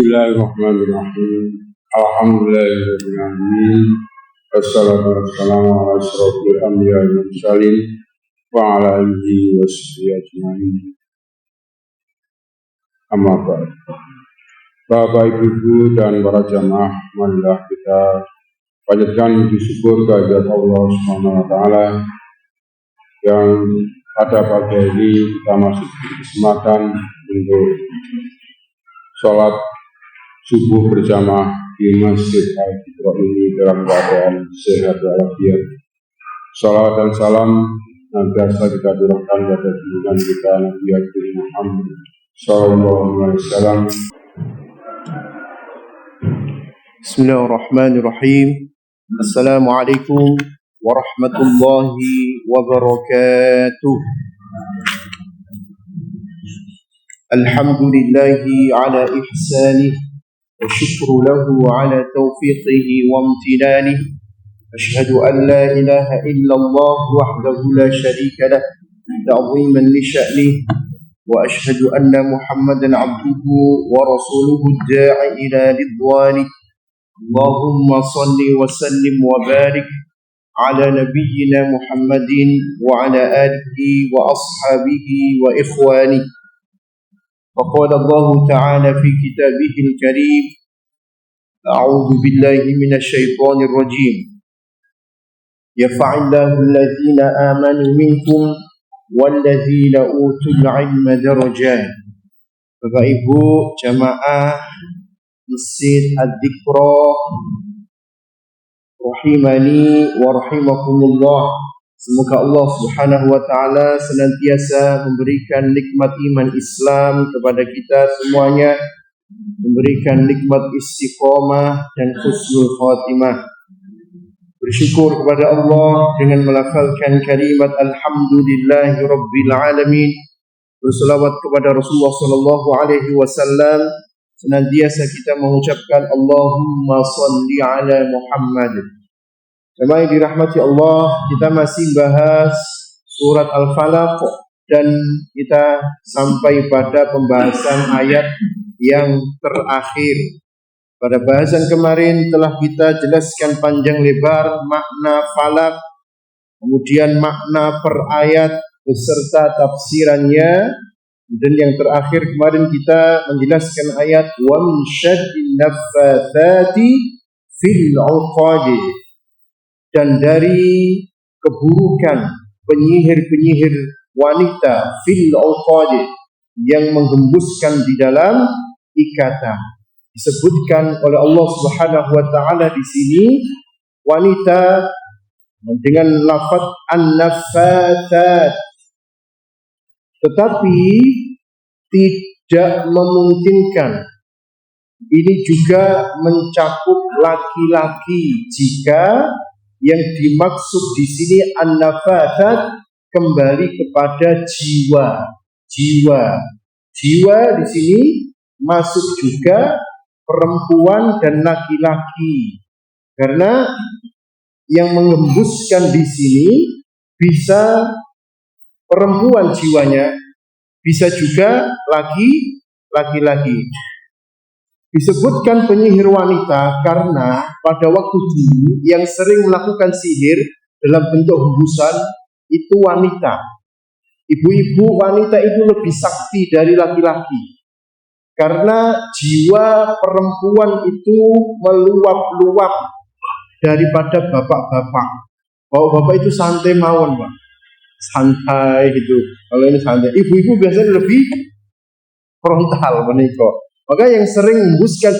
Bismillahirrahmanirrahim. Alhamdulillahirabbil alamin. Wassalatu wassalamu ala asyrofil anbiya'i wal mursalin wa ala alihi washabbihi ajmain. Amma ba'd. Bapak Ibu dan para jamaah, marilah kita panjatkan puji syukur kehadirat Allah Subhanahu wa taala yang pada pagi ini kita masih berkesempatan untuk sholat subuh berjamaah di Masjid Al-Iqra ini dalam keadaan sehat walafiat. Salawat dan salam senantiasa kita curahkan kepada junjungan kita Nabi Muhammad sallallahu alaihi wasallam. Bismillahirrahmanirrahim. Assalamualaikum warahmatullahi wabarakatuh. Alhamdulillahi ala ihsanih wa syukru lahu ala taufiqihi wa amtinanih. Ashhadu an la ilaha illallah wahdahu la syarika lah ta'ziman li sya'nih wa ashhadu anna Muhammadan abduhu wa rasuluhu ad-da'i ila ridwanih. Allahumma salli wa sallim wa barik ala nabiyyina Muhammadin wa ala alihi wa ashabihi wa ikhwanih. فقال الله تعالى في كتابه الكريم أعوذ بالله من الشيطان الرجيم يرفع الله الذين آمنوا منكم والذين أوتوا العلم درجات. Bapak Ibu jamaah Masjid Al-Iqra rahimani wa rahimakumullah. Semoga Allah Subhanahu wa taala senantiasa memberikan nikmat iman Islam kepada kita semuanya, memberikan nikmat istiqamah dan husnul khatimah. Bersyukur kepada Allah dengan melafalkan kalimat alhamdulillahi rabbil alamin. Berselawat kepada Rasulullah sallallahu alaihi wasallam. Senantiasa kita mengucapkan Allahumma salli ala Muhammad. Jemaah yang dirahmati Allah, kita masih bahas surat Al-Falaq dan kita sampai pada pembahasan ayat yang terakhir. Pada bahasan kemarin telah kita jelaskan panjang lebar makna falaq, kemudian makna per ayat beserta tafsirannya, dan yang terakhir kemarin kita menjelaskan ayat wa min syarrin naffatsati fil 'uqad, dan dari keburukan penyihir-penyihir wanita fil 'uqad yang menghembuskan di dalam ikatan. Disebutkan oleh Allah Subhanahu wa taala di sini wanita dengan lafaz an-naffatsat, tetapi tidak memungkinkan ini juga mencakup laki-laki jika yang dimaksud di sini an-naffatsat kembali kepada jiwa. Jiwa di sini masuk juga perempuan dan laki-laki. Karena yang mengembuskan di sini bisa perempuan jiwanya, bisa juga laki-laki. Disebutkan penyihir wanita karena pada waktu dulu yang sering melakukan sihir dalam bentuk hembusan itu wanita. Ibu-ibu wanita itu lebih sakti dari laki-laki. Karena jiwa perempuan itu meluap-luap daripada bapak-bapak. Bapak itu santai mawon, Pak. Santai gitu. Kalau ini santai. Ibu-ibu biasanya lebih frontal menikah. Maka yang sering membuskan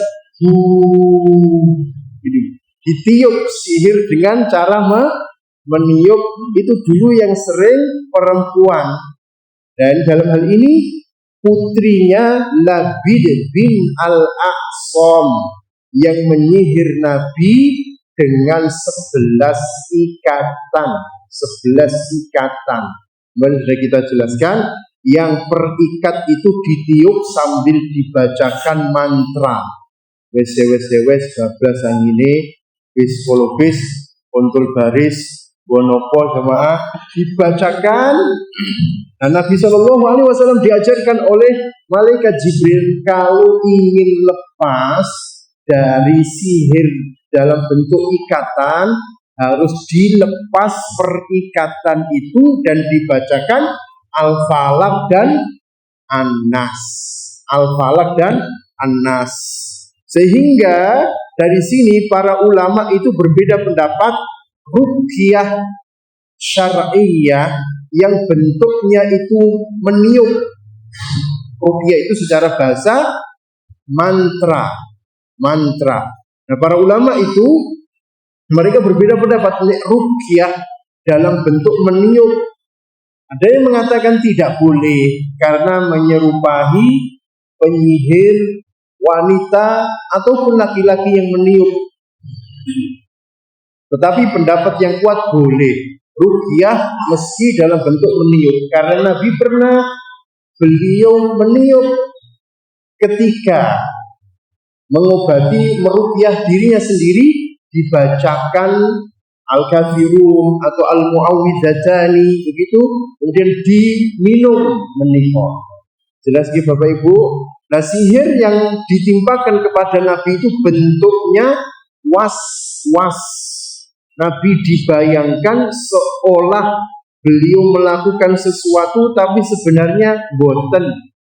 ini ditiup sihir dengan cara meniup itu dulu yang sering perempuan. Dan dalam hal ini putrinya Labid bin Al-Aqsam yang menyihir Nabi dengan 11 ikatan. Kemarin sudah kita jelaskan, yang perikat itu ditiup sambil dibacakan mantra. Wes bablas angine, wis kolobis, kontul baris, bonopo jemaah dibacakan. Dan Nabi Shallallahu Alaihi Wasallam diajarkan oleh malaikat Jibril kalau ingin lepas dari sihir dalam bentuk ikatan, harus dilepas perikatan itu dan dibacakan Al-Falaq dan An-Nas. Al-Falaq dan An-Nas. Sehingga dari sini para ulama itu berbeda pendapat ruqyah syar'iyyah yang bentuknya itu meniup. Ruqyah itu secara bahasa mantra. Nah, para ulama itu mereka berbeda pendapat ruqyah dalam bentuk meniup. Ada yang mengatakan tidak boleh karena menyerupai penyihir wanita ataupun laki-laki yang meniup. Tetapi pendapat yang kuat boleh ruqyah meski dalam bentuk meniup, karena Nabi pernah beliau meniup ketika mengobati meruqyah dirinya sendiri, dibacakan Al-Kafirun atau Al-Mu'awwidhatani begitu, kemudian diminum menikah. Jelas gitu Bapak Ibu. Nah, sihir yang ditimpakan kepada Nabi itu bentuknya was-was. Nabi dibayangkan seolah beliau melakukan sesuatu tapi sebenarnya boten,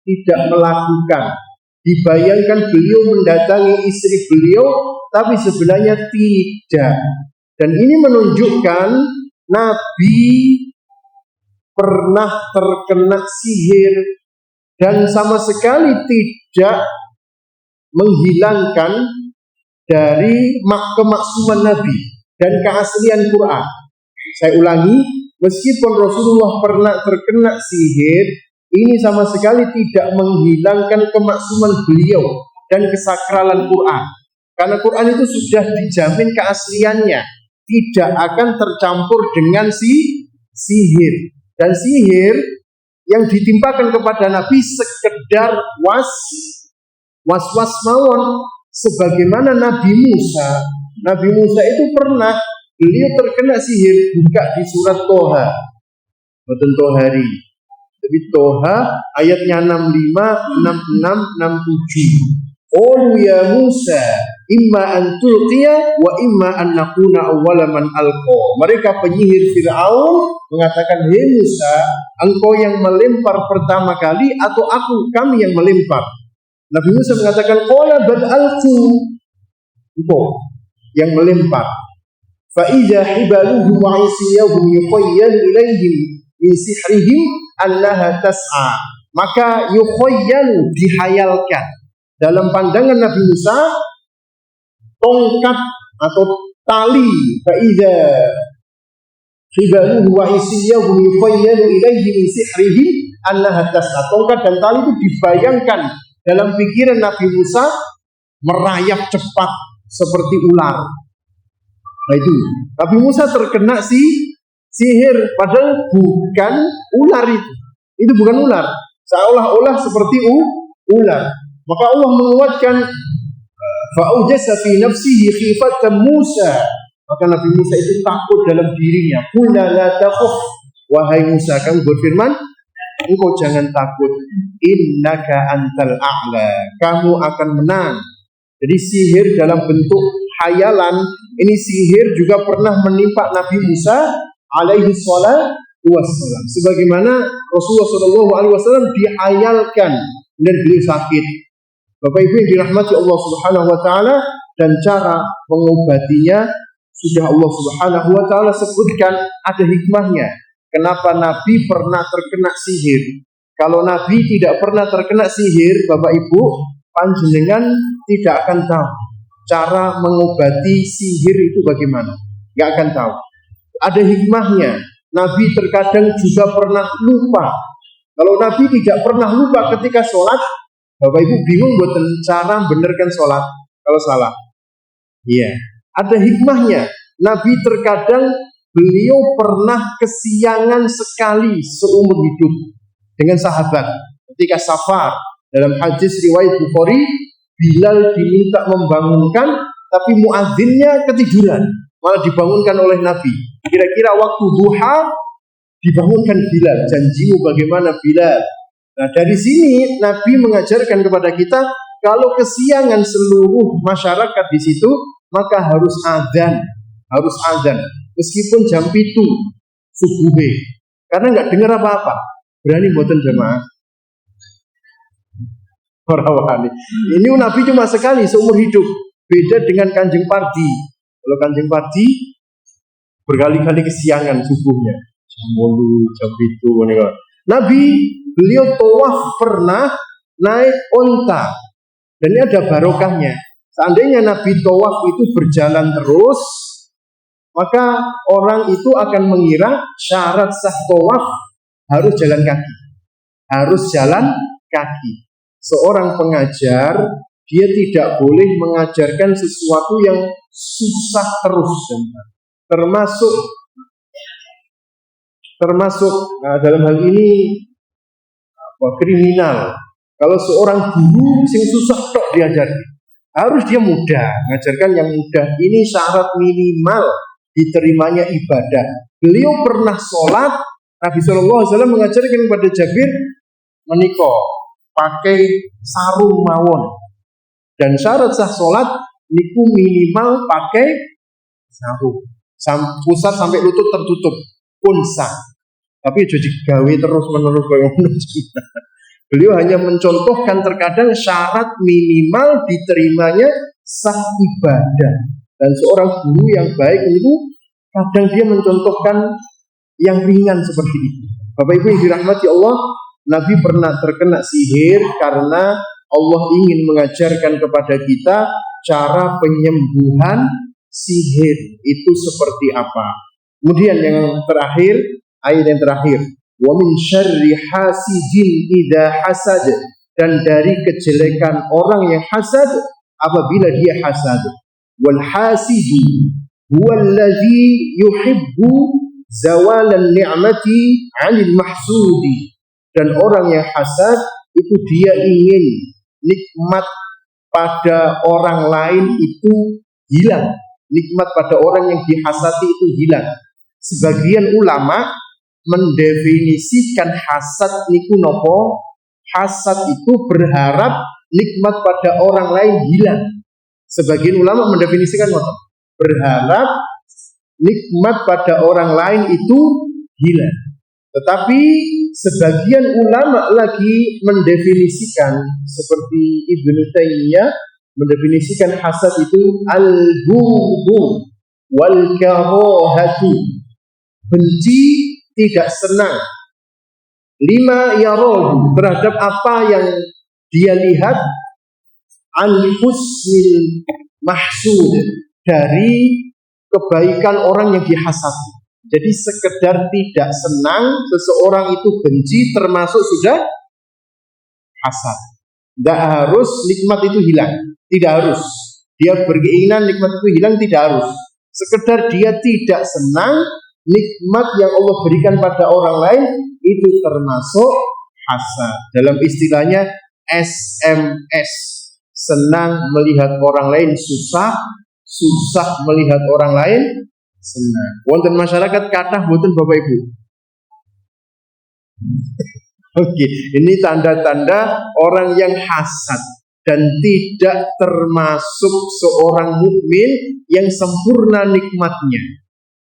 tidak melakukan. Dibayangkan beliau mendatangi istri beliau tapi sebenarnya tidak. Dan ini menunjukkan Nabi pernah terkena sihir dan sama sekali tidak menghilangkan dari kemaksuman Nabi dan keaslian Quran. Saya ulangi, meskipun Rasulullah pernah terkena sihir, ini sama sekali tidak menghilangkan kemaksuman beliau dan kesakralan Quran. Karena Quran itu sudah dijamin keasliannya, tidak akan tercampur dengan sihir. Dan sihir yang ditimpakan kepada Nabi sekedar was-was mawon, sebagaimana Nabi Musa. Nabi Musa itu pernah beliau terkena sihir, buka di surat Toha, betul Tohari. Jadi Toha ayatnya 65, 66, 67. Qalu ya Musa, imma an tulqiya wa imma an nakuna awwala man alqa. Mereka penyihir Firaun mengatakan, "Hei Musa, engkau yang melempar pertama kali atau kami yang melempar?" Nabi Musa mengatakan, "Qala bal alqu." Engkau yang melempar. Fa idza hibaluhum wa isiyahum yukhayyalu ilaihim min sihrihim annaha tas'a. Maka yukhayyalu, dihayalkan. Dalam pandangan Nabi Musa, tongkat atau tali, fa'idha hibaluhu wa isiyahum yukhayyalu ilaihi min sihrihim annaha tas'a. Tongkat dan tali itu dibayangkan dalam pikiran Nabi Musa merayap cepat seperti ular. Nah itu, Nabi Musa terkena sihir, padahal bukan ular itu. Itu bukan ular, seolah-olah seperti ular. Maka Allah menguatkan fa'ujasa fi nafsihi khifatan Musa. Maka Nabi Musa itu takut dalam dirinya. Qulna la takhaf, wahai Musa, kamu berfirman, engkau jangan takut. Innaka antal a'la, kamu akan menang. Jadi sihir dalam bentuk hayalan, ini sihir juga pernah menimpa Nabi Musa alaihi salatu wassalam. Sebagaimana Rasulullah sallallahu alaihi wasallam dihayalkan dan beliau sakit. Bapak Ibu yang dirahmati Allah Subhanahu wa taala, dan cara mengobatinya sudah Allah Subhanahu wa taala sebutkan, ada hikmahnya. Kenapa Nabi pernah terkena sihir? Kalau Nabi tidak pernah terkena sihir, Bapak Ibu, panjenengan tidak akan tahu cara mengobati sihir itu bagaimana. Enggak akan tahu. Ada hikmahnya. Nabi terkadang juga pernah lupa. Kalau Nabi tidak pernah lupa ketika sholat, Bapak Ibu bingung buat cara benarkan sholat kalau salah. Iya, ada hikmahnya. Nabi terkadang beliau pernah kesiangan sekali seumur hidup dengan sahabat. Ketika safar dalam hadis riwayat Bukhari, Bilal diminta membangunkan, tapi muadzinnya ketiduran, malah dibangunkan oleh Nabi. Kira-kira waktu duha dibangunkan Bilal. Janjimu bagaimana Bilal? Nah, dari sini Nabi mengajarkan kepada kita kalau kesiangan seluruh masyarakat di situ, maka harus adzan, meskipun jam 7 subuh. Karena nggak dengar apa-apa. Berani mboten jemaah? Orang wani. Ini Nabi cuma sekali seumur hidup. Beda dengan Kanjeng Pardi. Kalau Kanjeng Pardi berkali-kali kesiangan subuhnya. Jam 8, jam 7. Nabi, beliau tawaf pernah naik onta. Dan ini ada barokahnya. Seandainya Nabi tawaf itu berjalan terus, maka orang itu akan mengira syarat sah tawaf harus jalan kaki. Seorang pengajar, dia tidak boleh mengajarkan sesuatu yang susah terus, termasuk dalam hal ini kriminal. Kalau seorang guru yang susah tok diajar, harus dia mudah, mengajarkan yang mudah. Ini syarat minimal diterimanya ibadah. Beliau pernah sholat, Nabi SAW mengajarkan kepada Jabir menika pakai sarung mawon, dan syarat sah sholat niku minimal pakai sarung pusat sampai lutut tertutup pun sah. Tapi jadi gawe terus menerus kayak beliau hanya mencontohkan terkadang syarat minimal diterimanya sah ibadah. Dan seorang guru yang baik itu kadang dia mencontohkan yang ringan seperti itu. Bapak Ibu yang dirahmati Allah, Nabi pernah terkena sihir karena Allah ingin mengajarkan kepada kita cara penyembuhan sihir itu seperti apa. Kemudian yang terakhir, ayat yang terakhir, wa min syarri hasidin idza hasad, dan dari kejelekan orang yang hasad apabila dia hasad. Wal hasidu huwallazi yuhibbu zawalan ni'mati 'anil mahsudi. Dan orang yang hasad itu dia ingin nikmat pada orang lain itu hilang. Nikmat pada orang yang dihasati itu hilang. Sebagian ulama mendefinisikan hasad niku nopo. Hasad itu berharap nikmat pada orang lain hilang. Sebagian ulama mendefinisikan nopo, berharap nikmat pada orang lain itu hilang. Tetapi sebagian ulama lagi mendefinisikan seperti Ibnu Taimiyah mendefinisikan hasad itu al-bughdu wal karahatu, benci, tidak senang, lima yarahu, terhadap apa yang dia lihat, an husnil mahsud, dari kebaikan orang yang dihasati. Jadi sekedar tidak senang, seseorang itu benci, termasuk sudah hasad. Tidak harus nikmat itu hilang, tidak harus. Dia berkeinginan nikmat itu hilang, tidak harus. Sekedar dia tidak senang, nikmat yang Allah berikan pada orang lain itu termasuk hasad. Dalam istilahnya SMS, senang melihat orang lain susah, susah melihat orang lain senang. Wonten masyarakat kathah boten Bapak Ibu. Oke, ini tanda-tanda orang yang hasad dan tidak termasuk seorang mukmin yang sempurna nikmatnya.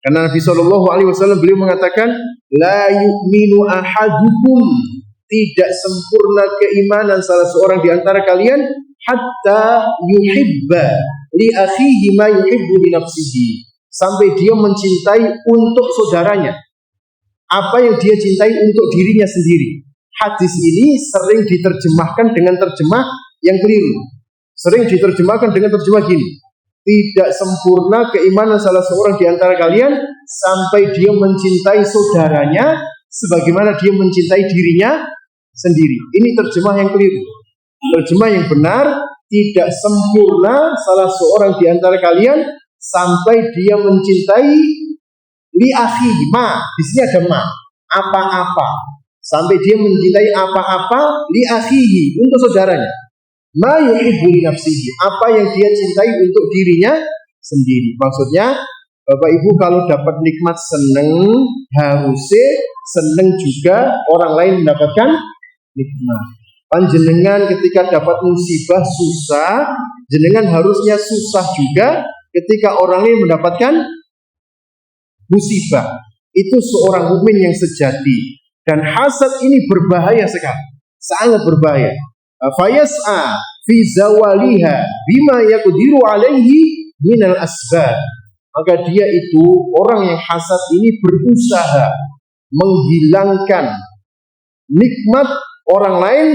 Karena Nabi SAW beliau mengatakan, la yu'minu ahadukum, tidak sempurna keimanan salah seorang di antara kalian hatta yuhibba li akhihi ma yuhibbu li nafsihi, sampai dia mencintai untuk saudaranya apa yang dia cintai untuk dirinya sendiri. Hadis ini sering diterjemahkan dengan terjemah yang keliru. Sering diterjemahkan dengan terjemah gini, tidak sempurna keimanan salah seorang di antara kalian sampai dia mencintai saudaranya sebagaimana dia mencintai dirinya sendiri. Ini terjemah yang keliru. Terjemah yang benar, tidak sempurna salah seorang di antara kalian sampai dia mencintai li akhihi, ma, di sini ada ma, apa-apa, sampai dia mencintai apa-apa li akhihi, untuk saudaranya, ma yuhibbu li nafsihi, apa yang dia cintai untuk dirinya sendiri. Maksudnya Bapak Ibu kalau dapat nikmat seneng, harusnya seneng juga orang lain mendapatkan nikmat. Panjenengan ketika dapat musibah susah, jenengan harusnya susah juga ketika orang lain mendapatkan musibah. Itu seorang mukmin yang sejati. Dan hasad ini berbahaya sekali, sangat berbahaya. Fayas'a fi zawaliha bima yaqdiru alaihi minal asbab. Maka dia itu, orang yang hasad ini berusaha menghilangkan nikmat orang lain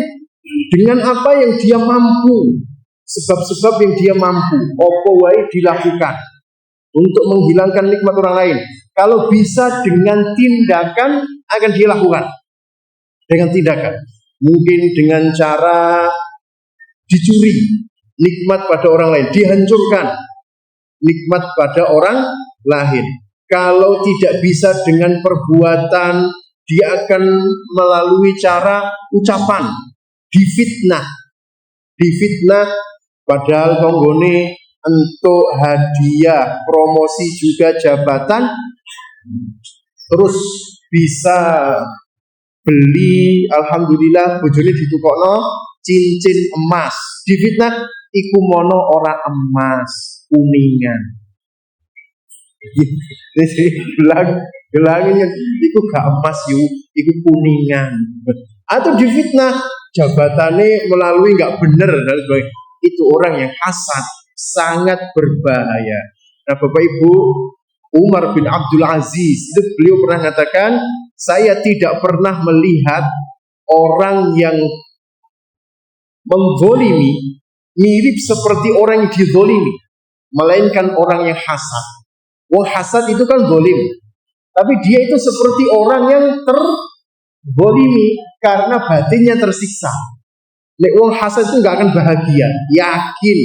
dengan apa yang dia mampu, sebab-sebab yang dia mampu, apa wae dilakukan untuk menghilangkan nikmat orang lain. Kalau bisa dengan tindakan akan dia lakukan. Dengan tindakan. Mungkin dengan cara dicuri nikmat pada orang lain, dihancurkan nikmat pada orang lain. Kalau tidak bisa dengan perbuatan, dia akan melalui cara ucapan, difitnah. Difitnah padahal tonggone untuk hadiah, promosi juga jabatan, terus bisa beli, alhamdulillah bojone ditukokno cincin emas. Difitnah iku mono ora emas, kuningan. Gelangnya iku gak emas yuk, iku kuningan. Atau difitnah jabatannya melalui gak bener dan sebagainya. Itu orang yang hasad, sangat berbahaya. Nah, Bapak Ibu, Umar bin Abdul Aziz itu beliau pernah mengatakan, saya tidak pernah melihat orang yang menzolimi mirip seperti orang yang dizolimi, melainkan orang yang hasad. Wong hasad itu kan zolim, tapi dia itu seperti orang yang terzolimi karena batinnya tersiksa. Nek wong hasad itu nggak akan bahagia, yakin,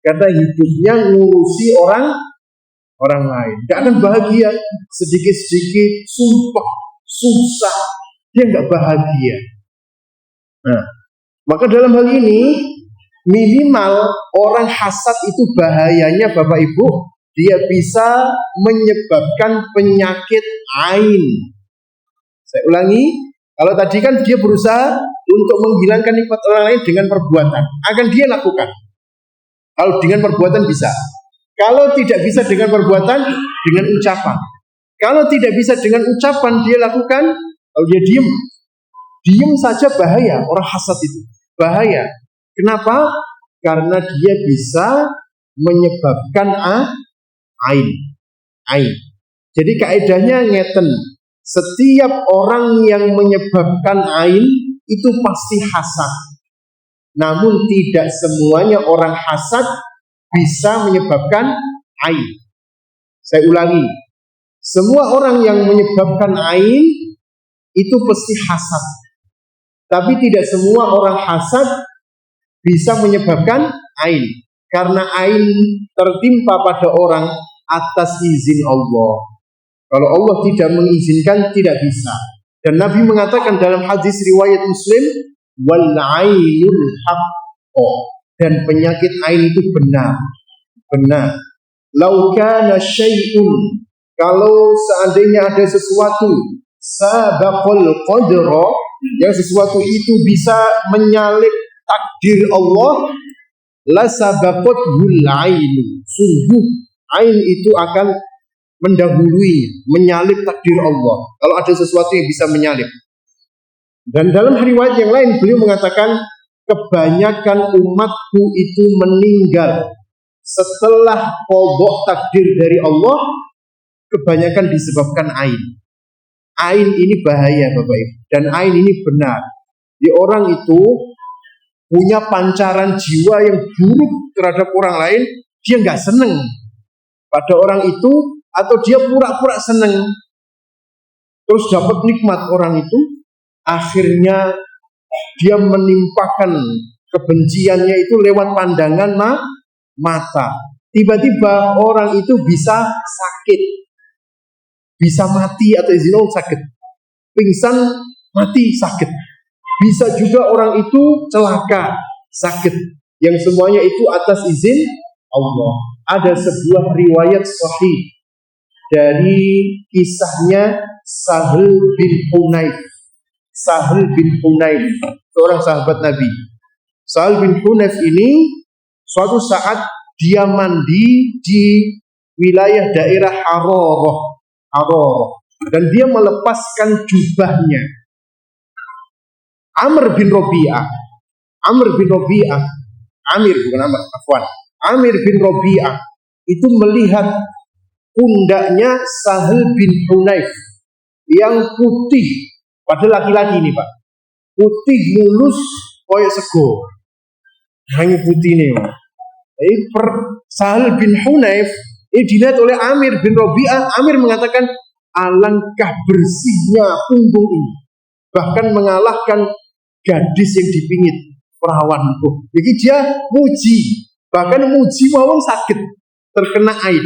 karena hidupnya ngurusi orang lain, nggak akan bahagia. Sedikit-sedikit sumpah, susah, dia nggak bahagia. Nah, maka dalam hal ini minimal orang hasad itu bahayanya Bapak Ibu, dia bisa menyebabkan penyakit ain. Saya ulangi, kalau tadi kan dia berusaha untuk menghilangkan nikmat orang lain dengan perbuatan, akan dia lakukan. Kalau dengan perbuatan bisa. Kalau tidak bisa dengan perbuatan, dengan ucapan. Kalau tidak bisa dengan ucapan, dia lakukan, kalau dia diam saja bahaya. Orang hasad itu bahaya. Kenapa? Karena dia bisa menyebabkan ain. Jadi kaidahnya ngeten. Setiap orang yang menyebabkan ain itu pasti hasad. Namun tidak semuanya orang hasad bisa menyebabkan ain. Saya ulangi. Semua orang yang menyebabkan ain itu pasti hasad. Tapi tidak semua orang hasad bisa menyebabkan ain. Karena ain tertimpa pada orang atas izin Allah. Kalau Allah tidak mengizinkan, tidak bisa. Dan Nabi mengatakan dalam hadis riwayat Muslim, wal ainul haqqo, dan penyakit ain itu benar. Lau kana syai'un, kalau seandainya ada sesuatu sabaqul qadra, yang sesuatu itu bisa menyalip takdir Allah, la sabaqatul ain, sungguh ain itu akan mendahului, menyalip takdir Allah. Kalau ada sesuatu yang bisa menyalip. Dan dalam riwayat yang lain beliau mengatakan, kebanyakan umatku itu meninggal setelah qada takdir dari Allah, kebanyakan disebabkan ain. Ain ini bahaya Bapak Ibu, dan ain ini benar. Di orang itu punya pancaran jiwa yang buruk terhadap orang lain, dia nggak seneng pada orang itu, atau dia pura-pura seneng, terus dapat nikmat orang itu, akhirnya dia menimpakan kebenciannya itu lewat pandangan mata. Tiba-tiba orang itu bisa sakit, bisa mati atau izin sakit, pingsan, mati, sakit. Bisa juga orang itu celaka, sakit. Yang semuanya itu atas izin Allah. Ada sebuah riwayat sahih dari kisahnya Sahal bin Hunayf. seorang sahabat Nabi. Sahal bin Hunayf ini suatu saat dia mandi di wilayah daerah Harorah, dan dia melepaskan jubahnya. Amir bin Robi'ah itu melihat pundaknya Sahal bin Hunayf yang putih, pada laki-laki ini Pak, putih mulus koyok sego, hanya putih ini Pak. Sahal bin Hunayf ini dilihat oleh Amir bin Robi'ah. Amir mengatakan, alangkah bersihnya punggung ini, bahkan mengalahkan gadis yang dipingit perawanku. Jadi dia muji, bahkan muji mawon sakit terkena air.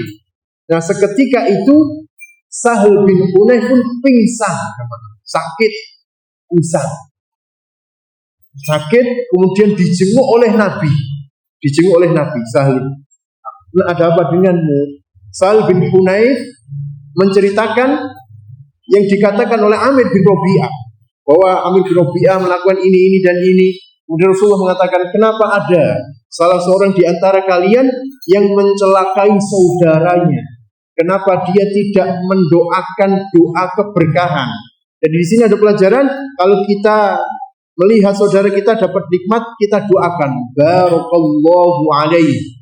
Nah seketika itu Sahal bin Hunayf pun pingsan, sakit, kemudian dijenguk oleh Nabi. Sahal, nah, ada apa denganmu? Sahal bin Hunayf menceritakan yang dikatakan oleh Amir bin Robi'ah, bahwa Amir bin Robi'ah melakukan ini dan ini. Kemudian Rasulullah mengatakan, kenapa ada salah seorang di antara kalian yang mencelakai saudaranya? Kenapa dia tidak mendoakan doa keberkahan? Jadi di sini ada pelajaran, kalau kita melihat saudara kita dapat nikmat, kita doakan, barakallahu alaihi,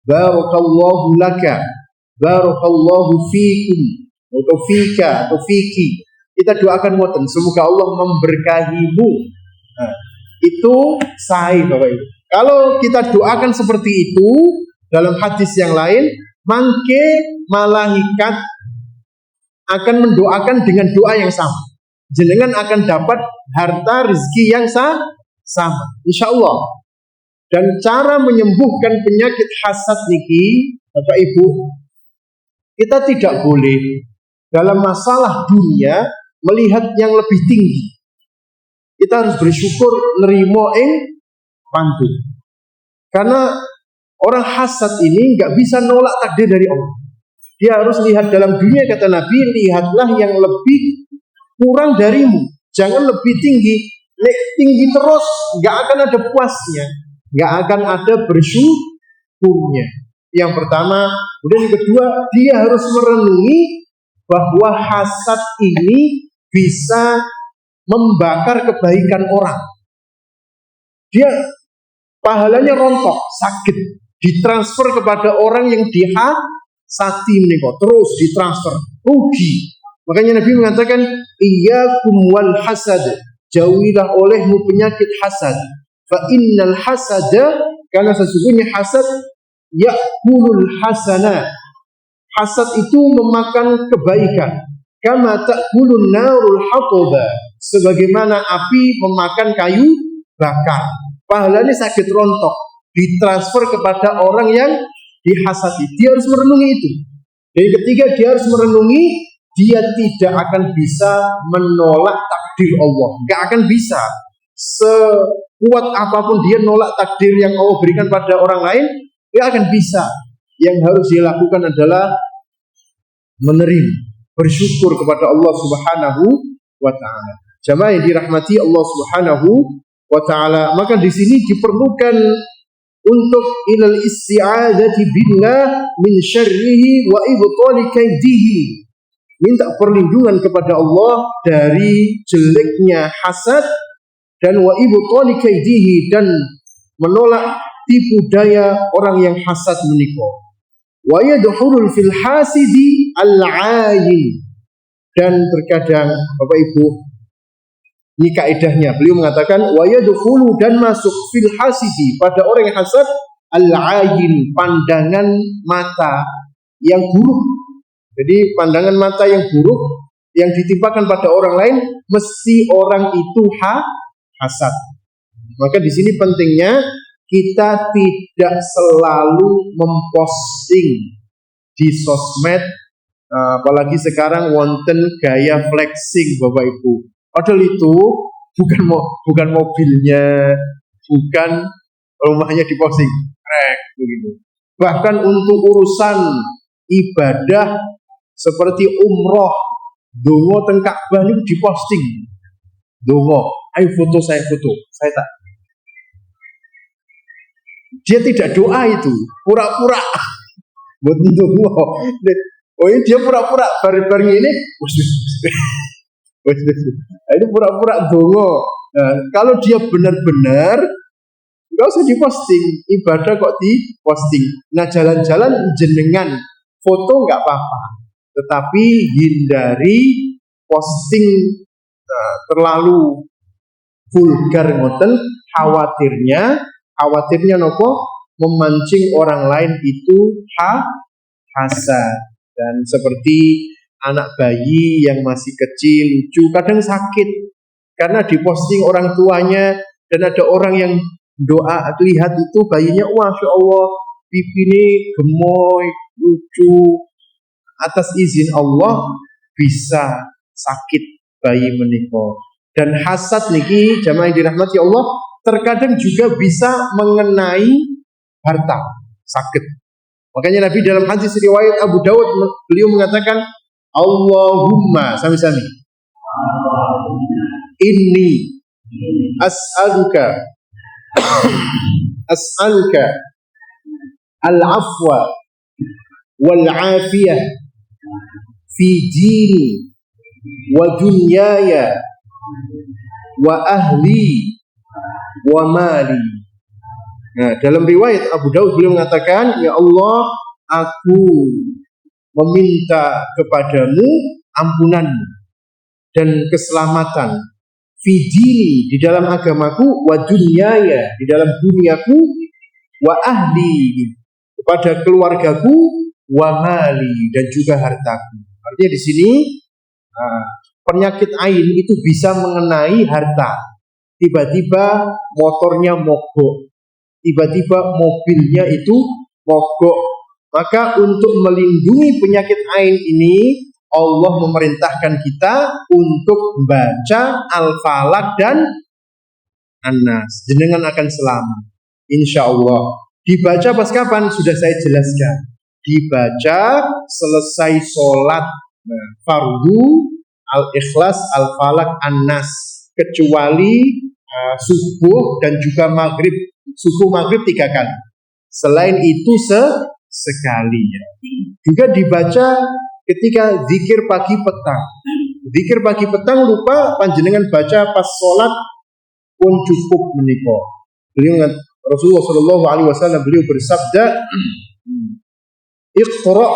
barakallahu laka, barakallahu fikum, atau fika, atau fiki. Kita doakan moten, semoga Allah memberkahimu. Nah, itu sahih Bapak Ibu. Kalau kita doakan seperti itu dalam hadis yang lain, mangke malaikat akan mendoakan dengan doa yang sama. Jenengan akan dapat harta rezeki yang sama, insya Allah. Dan cara menyembuhkan penyakit hasad niki, Bapak Ibu, kita tidak boleh dalam masalah dunia melihat yang lebih tinggi. Kita harus bersyukur nerimo pantun. Karena orang hasad ini nggak bisa nolak takdir dari Allah. Dia harus lihat dalam dunia, kata Nabi, lihatlah yang lebih kurang darimu. Jangan lebih tinggi. Nek tinggi terus, nggak akan ada puasnya, nggak akan ada bersyukurnya. Yang pertama, kemudian yang kedua, dia harus merenungi bahwa hasad ini bisa membakar kebaikan orang. Dia pahalanya rontok, sakit, ditransfer kepada orang yang dihasati menika, terus ditransfer, rugi. Makanya Nabi mengatakan, iyyakum wal hasad, jauhilah olehmu penyakit hasad. Fa innal hasada, karena sesungguhnya hasad ya'kulul hasanah. Hasad itu memakan kebaikan. Kama ta'kulun narul hatoba, sebagaimana api memakan kayu bakar. Pahalanya sakit rontok, ditransfer kepada orang yang dihasati. Dia harus merenungi itu. Dan yang ketiga, dia harus merenungi, dia tidak akan bisa menolak takdir Allah. Gak akan bisa. Sekuat apapun dia nolak takdir yang Allah berikan pada orang lain, dia akan bisa. Yang harus dia lakukan adalah menerima, bersyukur kepada Allah Subhanahu wa ta'ala. Jamaah yang dirahmati Allah Subhanahu wa ta'ala, maka di sini diperlukan untuk ilal isti'adzati billah min syarrihi wa ibtali kaidihi. Minta perlindungan kepada Allah dari jeleknya hasad dan wa ibtali kaidihi, dan menolak tipu daya orang yang hasad menika. Wa yadkhulul fil hasidi al-ayin, dan terkadang Bapak Ibu, ini kaidahnya, beliau mengatakan wa yadkhulu, dan masuk fil hasidi, pada orang yang hasad, al-ayin, pandangan mata yang buruk. Jadi pandangan mata yang buruk yang ditimpakan pada orang lain, mesti orang itu hasad. Maka di sini pentingnya kita tidak selalu memposting di sosmed, apalagi sekarang wonten gaya flexing Bapak Ibu. Padahal itu bukan mobilnya, bukan rumahnya diposting, begitu. Bahkan untuk urusan ibadah seperti umroh, dongo teng Ka'bah niku diposting. Dongo ayo foto, saya tak. Dia tidak doa itu, pura-pura. Buat oh ini dia pura-pura bareng-bareng ini. Ini pura-pura dongo. Nah, kalau dia benar-benar, nggak usah diposting. Ibadah kok diposting. Nah, jalan-jalan jenengan foto nggak apa-apa, tetapi hindari posting terlalu vulgar ngoten. Khawatirnya nopo memancing orang lain itu hasad. Dan seperti anak bayi yang masih kecil lucu kadang sakit karena diposting orang tuanya, dan ada orang yang doa lihat itu bayinya, masya Allah pipi ini gemoy lucu, atas izin Allah bisa sakit bayi menika. Dan hasad niki jamaah yang dirahmati Allah terkadang juga bisa mengenai harta, sakit. Makanya Nabi dalam hadis riwayat Abu Dawud beliau mengatakan, Allahumma sami-sami inni as'aluka al-afwa wal afiyah fi dini wa dunyaya wa ahli wa mali. Nah, dalam riwayat Abu Daud beliau mengatakan, ya Allah, aku meminta kepadamu ampunanmu dan keselamatan fi dini, di dalam agamaku, wa dunyaya, di dalam duniaku, wa ahli, kepada keluargaku, wa mali, dan juga hartaku. Artinya di sini penyakit ain itu bisa mengenai harta. Tiba-tiba motornya mogok, tiba-tiba mobilnya itu mogok. Maka untuk melindungi penyakit ain ini, Allah memerintahkan kita untuk membaca Al-Falaq dan An-Nas. Jenengan akan selamat, insya Allah. Dibaca pas kapan? Sudah saya jelaskan. Dibaca selesai sholat fardu, Al-Ikhlas, Al-Falaq, An-Nas. Kecuali subuh dan juga maghrib. Subuh maghrib 3 kali. Selain itu sekali. Juga dibaca ketika zikir pagi petang. Zikir pagi petang lupa panjenengan baca pas sholat pun cukup menika. Beliau Rasulullah Shallallahu Alaihi Wasallam beliau bersabda, Iqra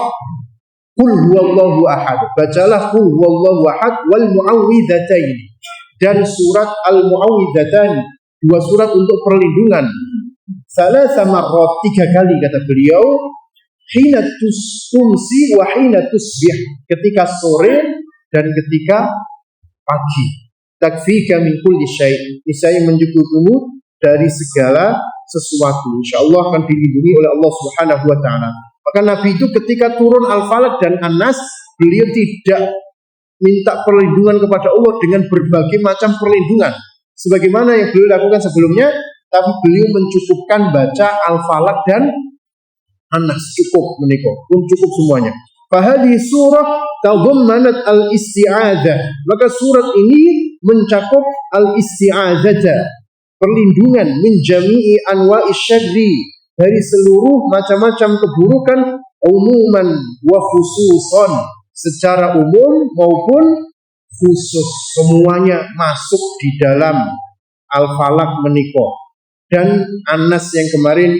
Qul huwallahu ahad. Bacalah Qul huwallahu ahad wal muawwidzatain, dan surat al-muawwidzatain, 2 surat untuk perlindungan. Salasa marrat, 3 kali kata beliau. Hina tumsi wa hina tusbih, ketika sore dan ketika pagi. Takfika min kulli syai', niscaya mencukupimu dari segala sesuatu. Insyaallah akan dilindungi oleh Allah Subhanahu wa taala. Maka Nabi itu ketika turun Al-Falaq dan An-Nas, beliau tidak minta perlindungan kepada Allah dengan berbagai macam perlindungan sebagaimana yang beliau lakukan sebelumnya, tapi beliau mencukupkan baca Al-Falaq dan An-Nas, cukup menika, pun cukup semuanya. Fahadhi surah tadammanat al-isti'adzah, maka surat ini mencakup al-isti'adzah, perlindungan min jami'i anwa'i syarri, dari seluruh macam-macam keburukan, umuman wa khususan, secara umum maupun khusus, semuanya masuk di dalam Al-Falaq menika. Dan An-Nas yang kemarin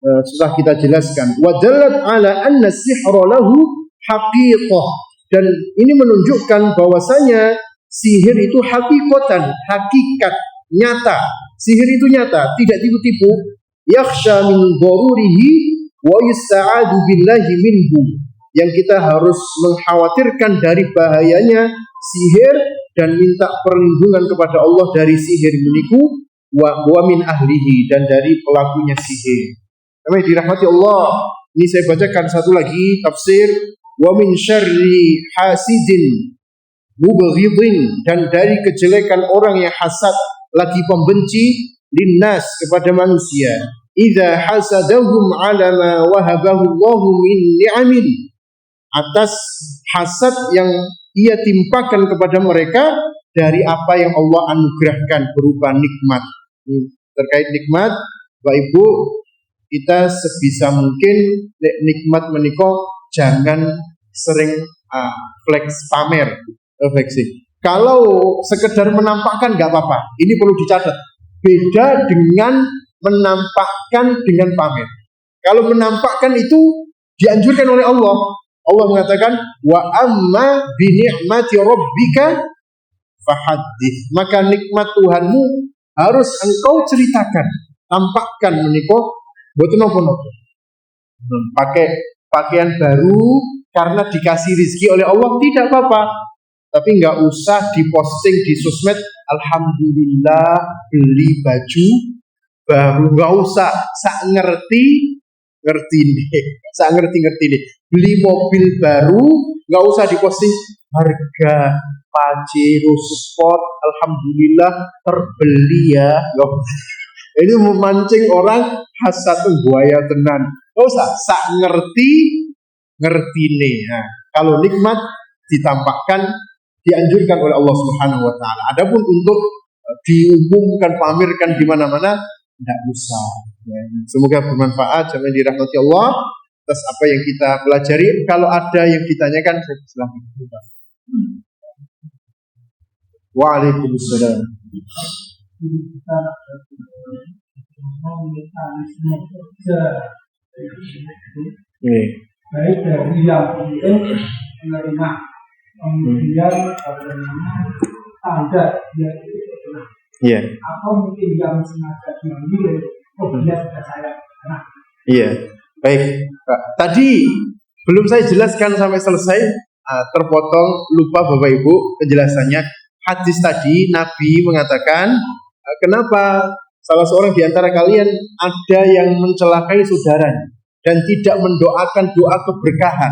sudah kita jelaskan. Wa dallat ala anna sihra lahu haqiqah, dan ini menunjukkan bahwasanya sihir itu hakikatan, hakikat, nyata. Sihir itu nyata, tidak tipu-tipu. Yakhsha min darurihi wa yasta'adu billahi minhu, yang kita harus mengkhawatirkan dari bahayanya sihir dan minta perlindungan kepada Allah dari sihir meniku, wa min ahlihi, dan dari pelakunya sihir. Kami dirahmati Allah. Ini saya bacakan satu lagi tafsir. Wa min syarri hasidin mubghidin, dan dari kejelekan orang yang hasad lagi pembenci, linnas, kepada manusia. Idza hasadahum ala ma wahabahu Allahu min ni'amin, atas hasad yang ia timpakan kepada mereka dari apa yang Allah anugerahkan berupa nikmat. Terkait nikmat, Bapak Ibu, kita sebisa mungkin nikmat menika jangan sering flex pamer, flexing. Kalau sekedar menampakkan nggak apa-apa. Ini perlu dicatat. Beda dengan menampakkan dengan pamer. Kalau menampakkan itu dianjurkan oleh Allah. Allah mengatakan, wa amma bi ni'mati rabbika fahaddits. Maka nikmat Tuhanmu harus engkau ceritakan, tampakkan menika mboten napa-napa. Pakai pakaian baru karena dikasih rezeki oleh Allah tidak apa-apa. Tapi nggak usah diposting di sosmed. Alhamdulillah beli baju baru, nggak usah. Sak ngerti nih. Beli mobil baru, nggak usah diposting harga Pajero Sport. Alhamdulillah terbeli ya. Ini memancing orang hasad buaya tenan. Nggak usah. Sak ngerti nih. Nah, kalau nikmat ditampakkan, dianjurkan oleh Allah Subhanahu wa taala. Adapun untuk diumumkan, pamerkan di mana-mana, tidak usah. Ya. Semoga bermanfaat, jangan dirahmati Allah atas apa yang kita pelajari. Kalau ada yang ditanyakan, saya silakan. Waalaikumsalam. Baik dari yang penting menerima, kemudian standar yang itu pernah. Iya. Atau mungkin yang sengaja diambil, dia sudah saya pernah. Iya. Baik, Pak. Tadi belum saya jelaskan sampai selesai, terpotong, lupa Bapak Ibu penjelasannya. Hadis tadi Nabi mengatakan, kenapa salah seorang di antara kalian ada yang mencelakai saudaranya dan tidak mendoakan doa keberkahan.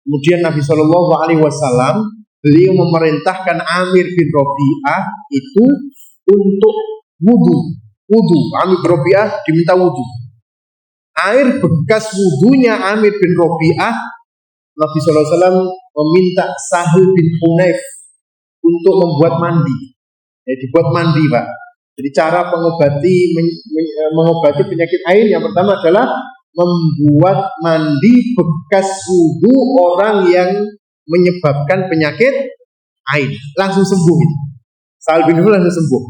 Kemudian Nabi Shallallahu Alaihi Wasallam beliau memerintahkan Amir bin Robi'ah itu untuk wudu. Amir bin Robi'ah diminta wudu. Air bekas wudunya Amir bin Robi'ah, Nabi Shallallahu Alaihi Wasallam meminta Sahal bin Hunayf untuk membuat mandi. Ya, dibuat mandi, Pak. Jadi cara mengobati penyakit ain yang pertama adalah membuat mandi bekas wudu orang yang menyebabkan penyakit ain, langsung sembuh itu. Sahal bin Hunayf langsung sembuh.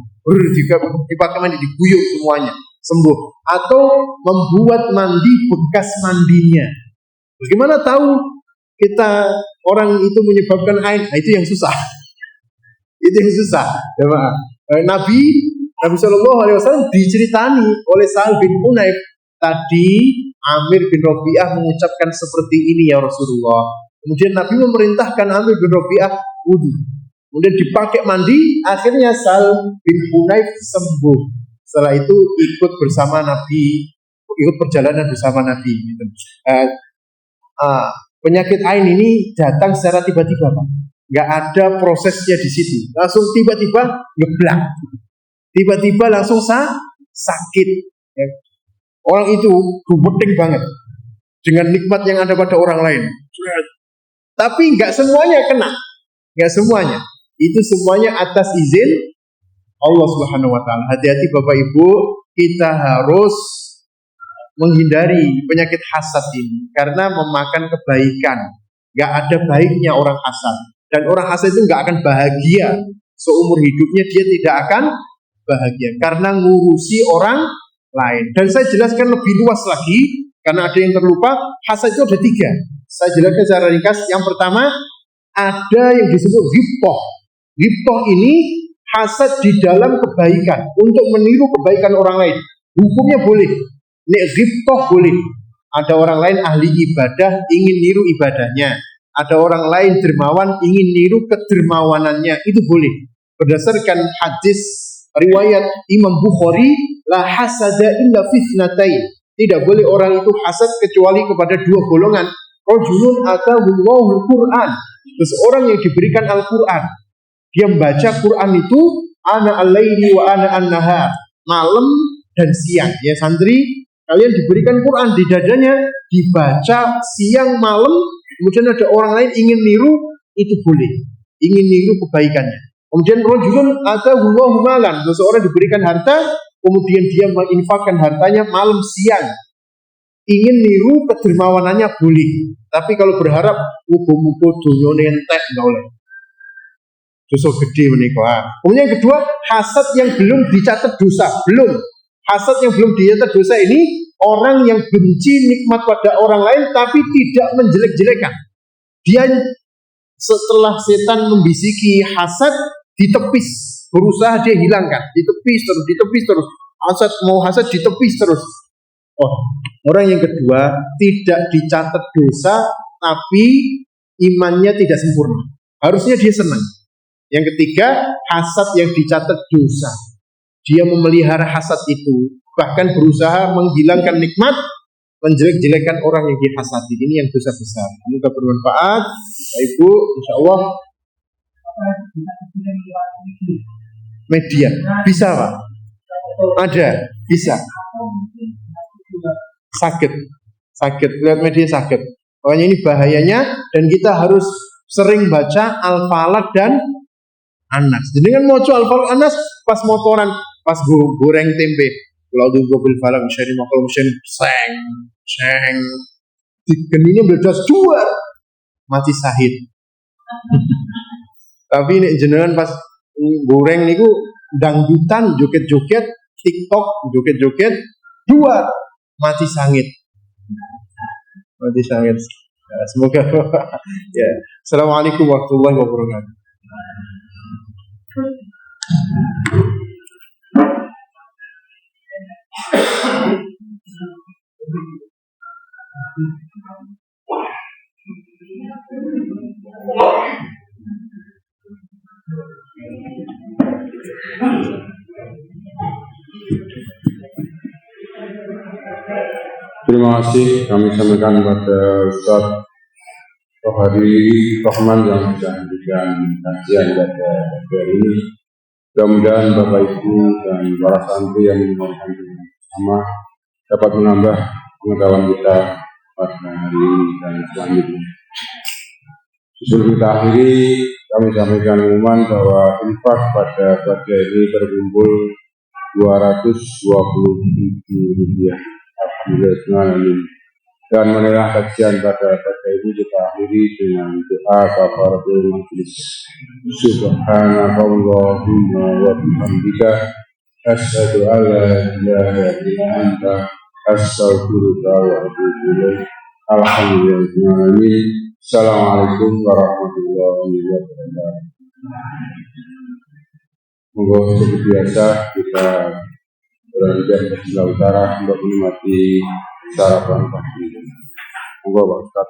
Dipakai mandi, diguyur semuanya, sembuh. Atau membuat mandi bekas mandinya. Bagaimana tahu kita orang itu menyebabkan ain? Nah, itu yang susah. Nabi Shallallahu Alaihi Wasallam diceritani oleh Sahal bin Hunayf. Tadi Amir bin Robi'ah mengucapkan seperti ini ya Rasulullah. Kemudian Nabi memerintahkan Amir bin Robi'ah wudu. Kemudian dipakai mandi, akhirnya Sahal bin Hunayf sembuh. Setelah itu ikut perjalanan bersama Nabi. Penyakit ain ini datang secara tiba-tiba, Pak. Nggak ada prosesnya di situ. Langsung tiba-tiba ngeblak. Tiba-tiba langsung sakit. Ya. Orang itu gubeting banget dengan nikmat yang ada pada orang lain. Tapi nggak semuanya kena. Nggak semuanya. Itu semuanya atas izin Allah Subhanahu wa taala. Hati-hati Bapak Ibu, kita harus menghindari penyakit hasad ini karena memakan kebaikan. Nggak ada baiknya orang hasad. Dan orang hasad itu nggak akan bahagia seumur hidupnya, dia tidak akan bahagia karena ngurusi orang lain. Dan saya jelaskan lebih luas lagi karena ada yang terlupa. Hasad itu ada 3. Saya jelaskan secara ringkas. Yang pertama, ada yang disebut ghibthah. Ghibthah ini hasad di dalam kebaikan, untuk meniru kebaikan orang lain. Hukumnya boleh. Nek ghibthah boleh. Ada orang lain ahli ibadah ingin niru ibadahnya. Ada orang lain dermawan ingin niru kedermawanannya. Itu boleh. Berdasarkan hadis riwayat Imam Bukhari, la hasada illa fitnatain. Tidak boleh orang itu hasad kecuali kepada 2 golongan. Rajulun atahullahu Quran. Seseorang yang diberikan Al-Quran. Dia membaca Quran itu ana al-laili wa ana an-nahar. Malam dan siang. Ya santri, kalian diberikan Quran di dadanya, dibaca siang malam. Kemudian ada orang lain ingin niru, itu boleh. Ingin niru kebaikannya. Kemudian rajulun atahullahu malan, seseorang diberikan harta, kemudian dia menginfakkan hartanya malam siang. Ingin niru kedermawanannya boleh, tapi kalau berharap muga-muga dunyane entek enggak oleh. Dosa gede menikah. Kemudian yang kedua, hasad yang belum dicatat dosa. Belum. Hasad yang belum dicatat dosa ini orang yang benci nikmat pada orang lain tapi tidak menjelek-jelekan. Dia setelah setan membisiki hasad, ditepis, berusaha dia hilangkan, ditepis terus. Hasad ditepis terus. Oh, orang yang kedua tidak dicatat dosa tapi imannya tidak sempurna. Harusnya dia senang. Yang ketiga, hasad yang dicatat dosa. Dia memelihara hasad itu, bahkan berusaha menghilangkan nikmat, menjelek-jelekan orang yang dihasati. Ini yang dosa besar. Semoga bermanfaat. Ibu, insya Allah media bisa Pak? Ada, bisa. Sakit. Lihat media sakit. Pokoknya ini bahayanya dan kita harus sering baca Al-Falaq dan Anas. Jadi kan mau Al-Falaq Anas pas motoran, pas goreng tempe. Kalau tuh bil falaq misalnya makal mesin seng. Digeninya meledas dua. Mati syahid. Tapi ini jenengan pas goreng niku dangdutan, joget-joget, TikTok, joget-joget, dua mati sangit. Ya, semoga ya. Assalamualaikum warahmatullahi wabarakatuh. Terima kasih kami sampaikan kepada Ustaz Tohari Rahman yang sudah memberikan kajian pada hari ini. Mudah-mudahan Bapak Ibu dan para santri yang mendengarkan bersama dapat menambah pengetahuan kita pada hari ini dan selanjutnya. Sebelum kita akhiri, kami sampaikan pengumuman bahwa infak pada pagi ini terkumpul Rp220.000. Alhamdulillah. Dan menilai kajian pada ini kita akhiri dengan doa kafaratul majlis. Subhanakallahumma wa bihamdika asyhadu an la ilaha illa anta astaghfiruka wa atubu ilaik. Alhamdulillah. Assalamualaikum warahmatullahi wabarakatuh. Moga seperti biasa kita berada di sebelah utara untuk menikmati sarapan pagi. Moga Pak Ustaz.